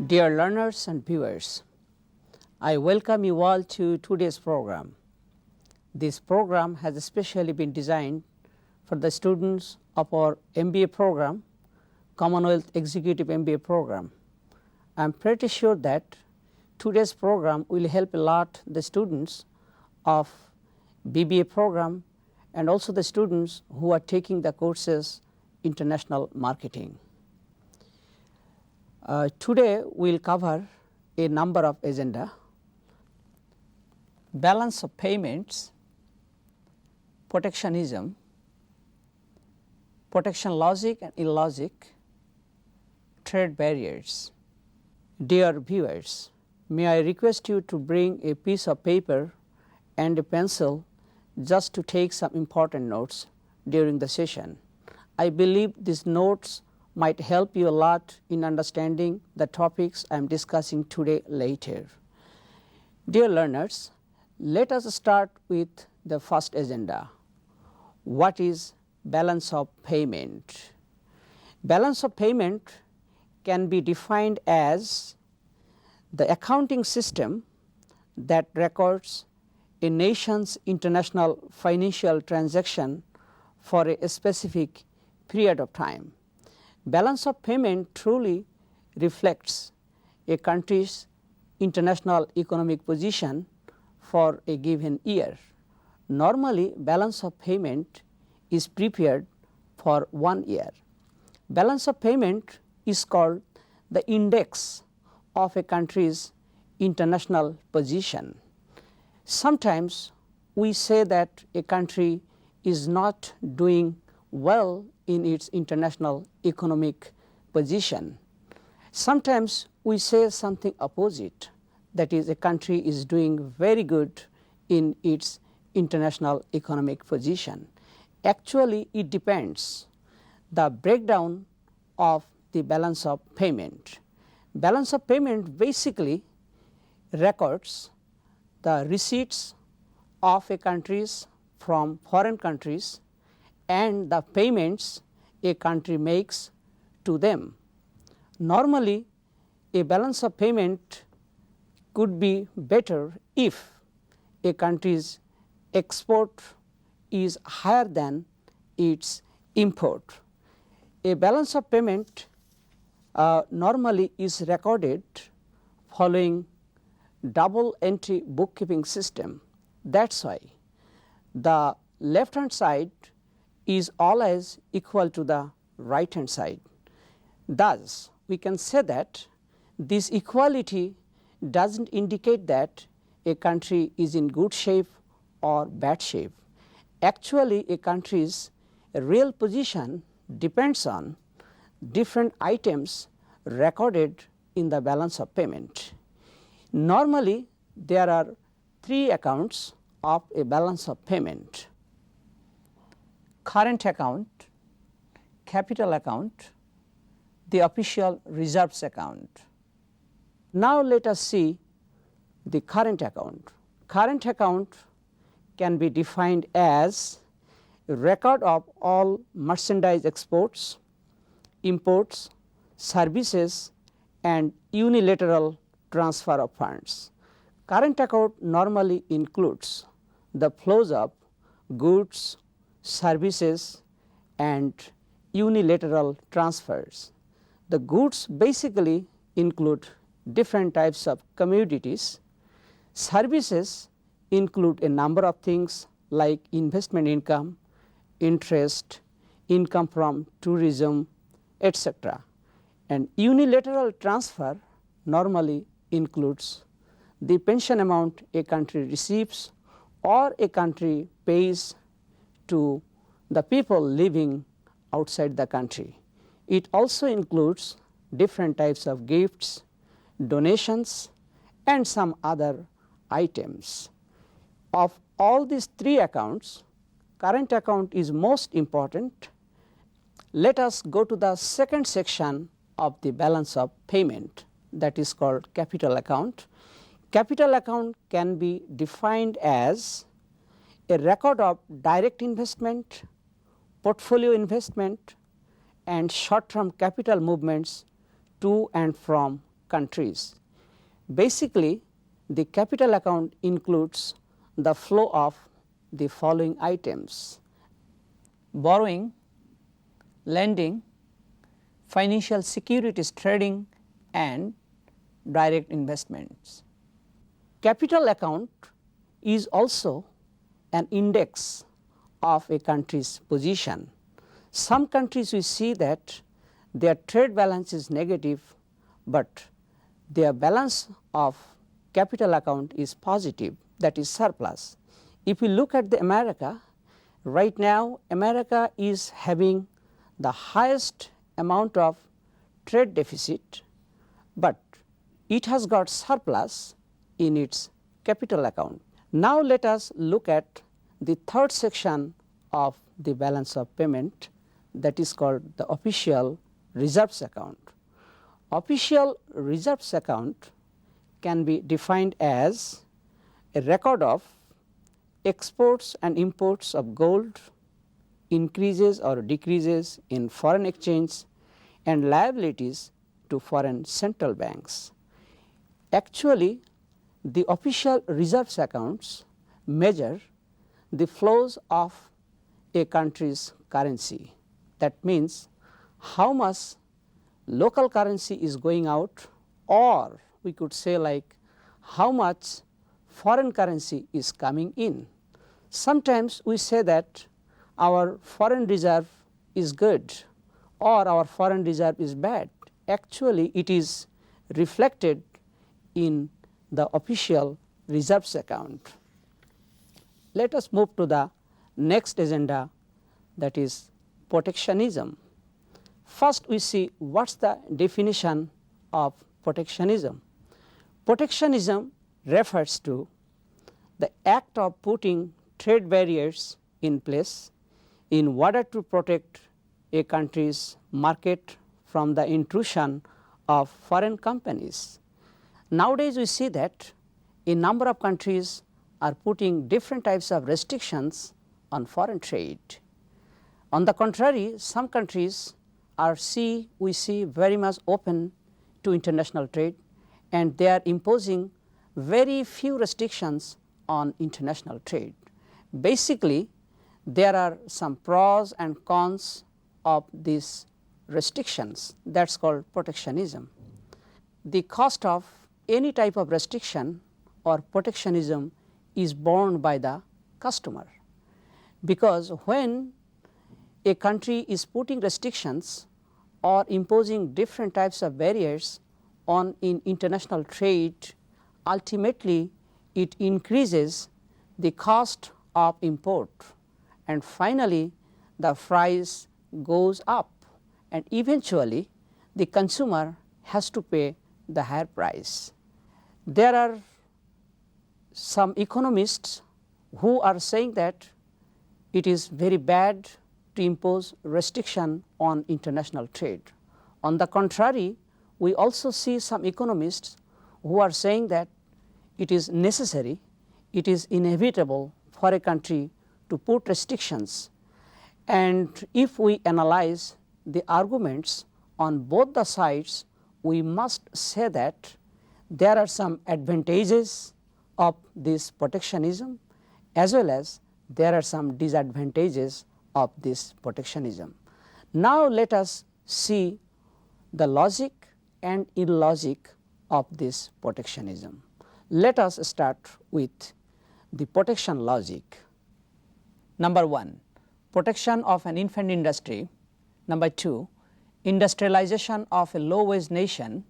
Dear learners and viewers, I welcome you all to today's program. This program has especially been designed for the students of our MBA program, Commonwealth Executive MBA program. I am pretty sure that today's program will help a lot the students of BBA program and also the students who are taking the courses International Marketing. Today we will cover a number of agenda: balance of payments, protectionism, protection logic and illogic, trade barriers. Dear viewers, may I request you to bring a piece of paper and a pencil just to take some important notes during the session. I believe these notes might help you a lot in understanding the topics I am discussing today later. Dear learners, let us start with the first agenda. What is balance of payment? Balance of payment can be defined as the accounting system that records a nation's international financial transaction for a specific period of time. Balance of payment truly reflects a country's international economic position for a given year. Normally, balance of payment is prepared for 1 year. Balance of payment is called the index of a country's international position. Sometimes we say that a country is not doing well in its international economic position. Sometimes we say something opposite, that is, a country is doing very good in its international economic position. Actually, it depends the breakdown of the balance of payment. Balance of payment basically records the receipts of a countries from foreign countries and the payments a country makes to them. Normally, a balance of payment could be better if a country's export is higher than its import. A balance of payment normally is recorded following double entry bookkeeping system. That is why the left hand side is always equal to the right hand side. Thus, we can say that this equality does not indicate that a country is in good shape or bad shape. Actually, a country's real position depends on different items recorded in the balance of payment. Normally, there are 3 accounts of a balance of payment: current account, capital account, the official reserves account. Now, let us see the current account. Current account can be defined as a record of all merchandise exports, imports, services and unilateral transfer of funds. Current account normally includes the flows of goods, services and unilateral transfers. The goods basically include different types of commodities. Services include a number of things like investment income, interest, income from tourism, etc. And unilateral transfer normally includes the pension amount a country receives or a country pays to the people living outside the country. It also includes different types of gifts, donations and some other items. Of all these three accounts, current account is most important. Let us go to the second section of the balance of payment, that is called capital account. Capital account can be defined as a record of direct investment, portfolio investment and short term capital movements to and from countries. Basically, the capital account includes the flow of the following items: borrowing, lending, financial securities trading and direct investments. Capital account is also an index of a country's position. Some countries we see that their trade balance is negative, but their balance of capital account is positive, that is surplus. If we look at the America, right now America is having the highest amount of trade deficit, but it has got surplus in its capital account. Now let us look at the third section of the balance of payment, that is called the official reserves account. Official reserves account can be defined as a record of exports and imports of gold, increases or decreases in foreign exchange and liabilities to foreign central banks. Actually, the official reserves accounts measure the flows of a country's currency. That means how much local currency is going out, or we could say like how much foreign currency is coming in. Sometimes we say that our foreign reserve is good or our foreign reserve is bad. Actually, it is reflected in the official reserves account. Let us move to the next agenda, that is protectionism. First we see what is the definition of protectionism. Protectionism refers to the act of putting trade barriers in place in order to protect a country's market from the intrusion of foreign companies. Nowadays we see that a number of countries are putting different types of restrictions on foreign trade. On the contrary, some countries are we see very much open to international trade, and they are imposing very few restrictions on international trade. Basically, there are some pros and cons of these restrictions, that is called protectionism. The cost of any type of restriction or protectionism is borne by the customer, because when a country is putting restrictions or imposing different types of barriers on international trade, ultimately it increases the cost of import, and finally the price goes up, and eventually the consumer has to pay the higher price. There are some economists who are saying that it is very bad to impose restriction on international trade. On the contrary, we also see some economists who are saying that it is necessary, it is inevitable for a country to put restrictions. And if we analyze the arguments on both the sides, we must say that there are some advantages of this protectionism, as well as there are some disadvantages of this protectionism. Now, let us see the logic and illogic of this protectionism. Let us start with the protection logic. Number 1, protection of an infant industry. Number 2, industrialization of a low-wage nation.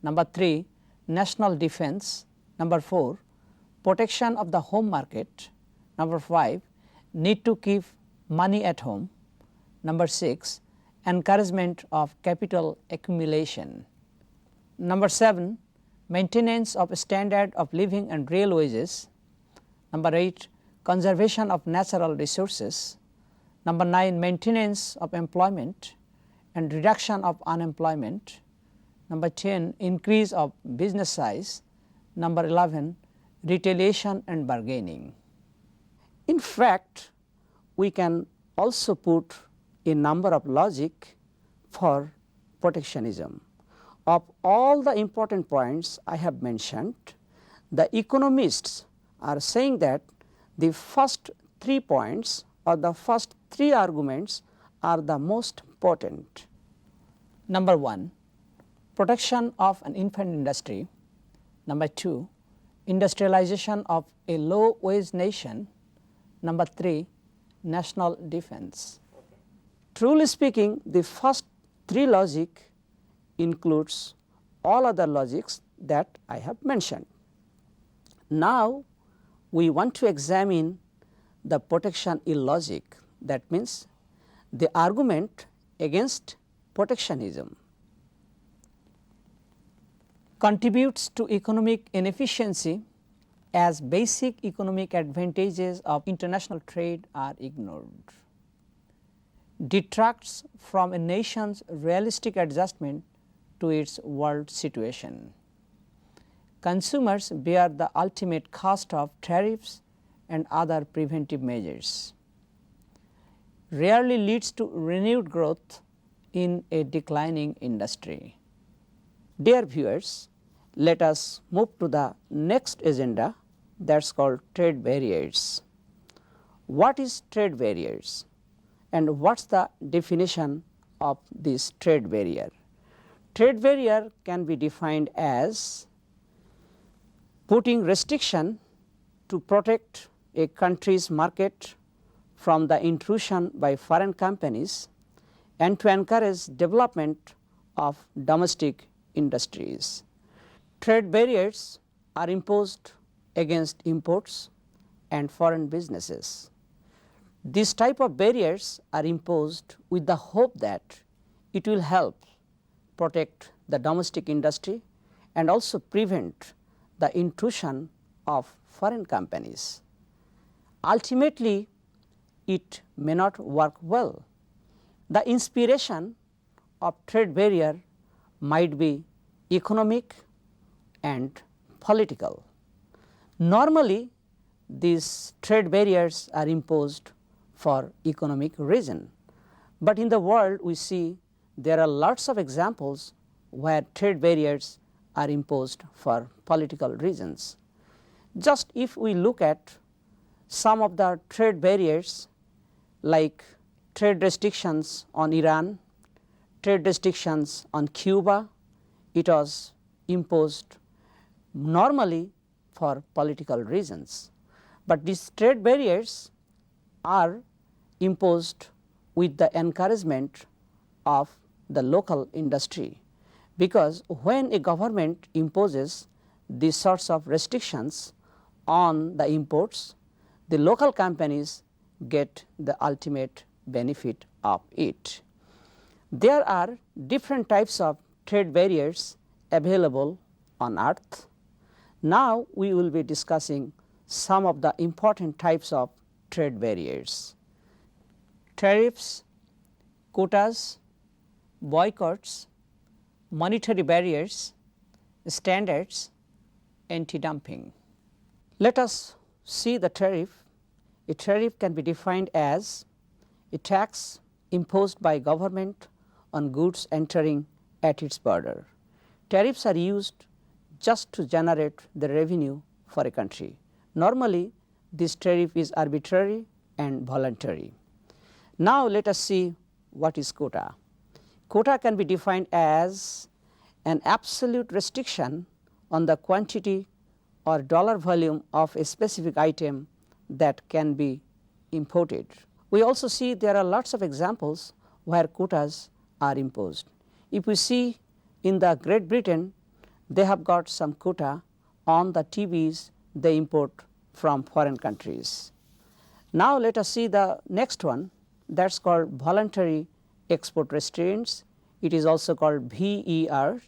Number 3, national defense. Number 4, protection of the home market. Number 5, need to keep money at home. Number 6, encouragement of capital accumulation. Number 7, maintenance of standard of living and real wages. Number 8, conservation of natural resources. Number 9, maintenance of employment and reduction of unemployment. Number 10, increase of business size. Number 11, retaliation and bargaining. In fact, we can also put a number of logic for protectionism. Of all the important points I have mentioned, the economists are saying that the first 3 points or the first 3 arguments are the most potent. Number 1, protection of an infant industry. Number 2, industrialization of a low-wage nation. Number 3, national defense. Truly speaking, the first 3 logic includes all other logics that I have mentioned. Now, we want to examine the protection illogic, that means the argument against protectionism. Contributes to economic inefficiency as basic economic advantages of international trade are ignored. Detracts from a nation's realistic adjustment to its world situation. Consumers bear the ultimate cost of tariffs and other preventive measures. Rarely leads to renewed growth in a declining industry. Dear viewers, let us move to the next agenda, that is called trade barriers. What is trade barriers and what is the definition of this trade barrier? Trade barrier can be defined as putting restriction to protect a country's market from the intrusion by foreign companies and to encourage development of domestic industries. Trade barriers are imposed against imports and foreign businesses. These type of barriers are imposed with the hope that it will help protect the domestic industry and also prevent the intrusion of foreign companies. Ultimately, it may not work well. The inspiration of trade barrier might be economic and political. Normally, these trade barriers are imposed for economic reason, but in the world we see there are lots of examples where trade barriers are imposed for political reasons. Just if we look at some of the trade barriers like trade restrictions on Iran, trade restrictions on Cuba, it was imposed normally for political reasons. But these trade barriers are imposed with the encouragement of the local industry, because when a government imposes these sorts of restrictions on the imports, the local companies get the ultimate benefit of it. There are different types of trade barriers available on earth. Now, we will be discussing some of the important types of trade barriers. Tariffs, quotas, boycotts, monetary barriers, standards, anti-dumping. Let us see the tariff. A tariff can be defined as a tax imposed by government on goods entering at its border. Tariffs are used just to generate the revenue for a country. Normally, this tariff is arbitrary and voluntary. Now, let us see what is quota. Quota can be defined as an absolute restriction on the quantity or dollar volume of a specific item that can be imported. We also see there are lots of examples where quotas are imposed. If we see in the Great Britain, they have got some quota on the TVs they import from foreign countries. Now, let us see the next one, that is called voluntary export restraints. It is also called VER.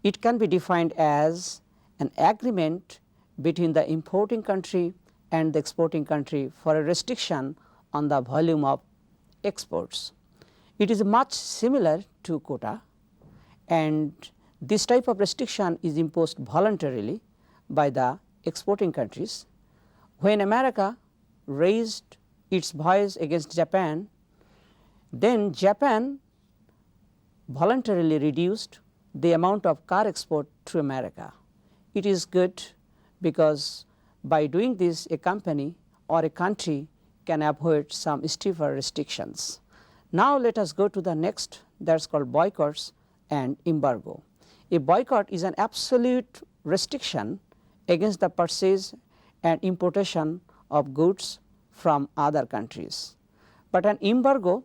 It can be defined as an agreement between the importing country and the exporting country for a restriction on the volume of exports. It is much similar to quota, and this type of restriction is imposed voluntarily by the exporting countries. When America raised its voice against Japan, then Japan voluntarily reduced the amount of car export to America. It is good because by doing this, a company or a country can avoid some stiffer restrictions. Now, let us go to the next, that is called boycotts and embargo. A boycott is an absolute restriction against the purchase and importation of goods from other countries. But an embargo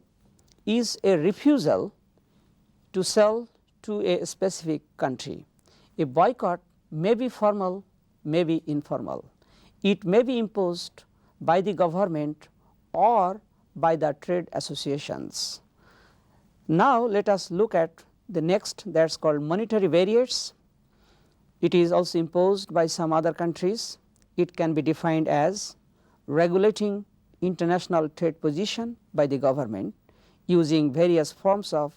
is a refusal to sell to a specific country. A boycott may be formal, may be informal. It may be imposed by the government or by the trade associations. Now, let us look at the next, that is called monetary barriers. It is also imposed by some other countries. It can be defined as regulating international trade position by the government using various forms of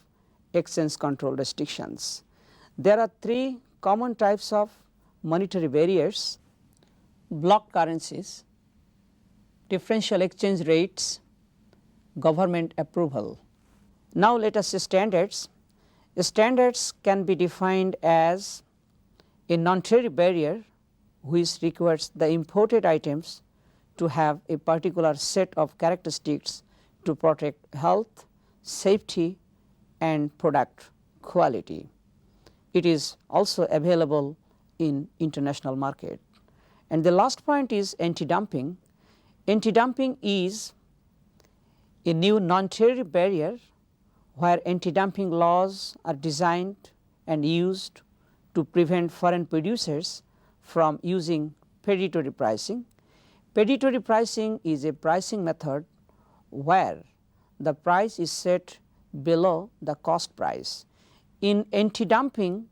exchange control restrictions. There are three common types of monetary barriers: block currencies, differential exchange rates, government approval. Now, let us see standards. Standards can be defined as a non-tariff barrier which requires the imported items to have a particular set of characteristics to protect health, safety and product quality. It is also available in international market. And the last point is anti-dumping. Anti-dumping is a new non-tariff barrier where anti-dumping laws are designed and used to prevent foreign producers from using predatory pricing. Predatory pricing is a pricing method where the price is set below the cost price. In anti-dumping,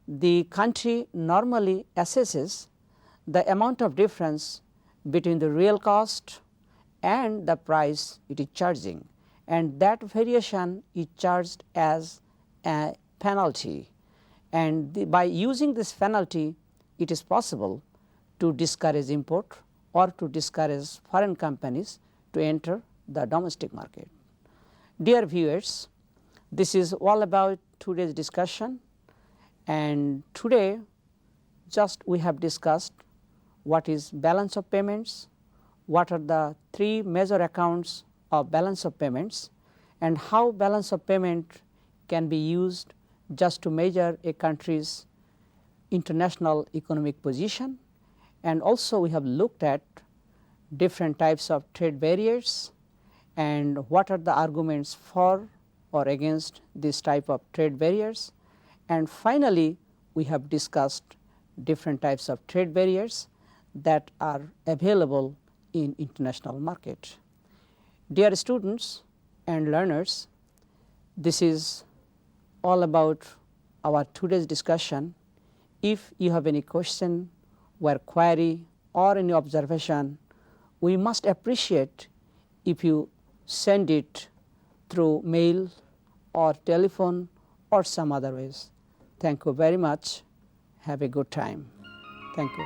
the country normally assesses the amount of difference between the real cost and the price it is charging, and that variation is charged as a penalty, and by using this penalty it is possible to discourage import or to discourage foreign companies to enter the domestic market. Dear viewers, this is all about today's discussion, and today just we have discussed what is balance of payments, what are the three major accounts of balance of payments, and how balance of payment can be used just to measure a country's international economic position. And also we have looked at different types of trade barriers and what are the arguments for or against this type of trade barriers. And finally, we have discussed different types of trade barriers that are available in international market. Dear students and learners, this is all about our today's discussion. If you have any question or query or any observation, we must appreciate if you send it through mail or telephone or some other ways. Thank you very much. Have a good time. Thank you.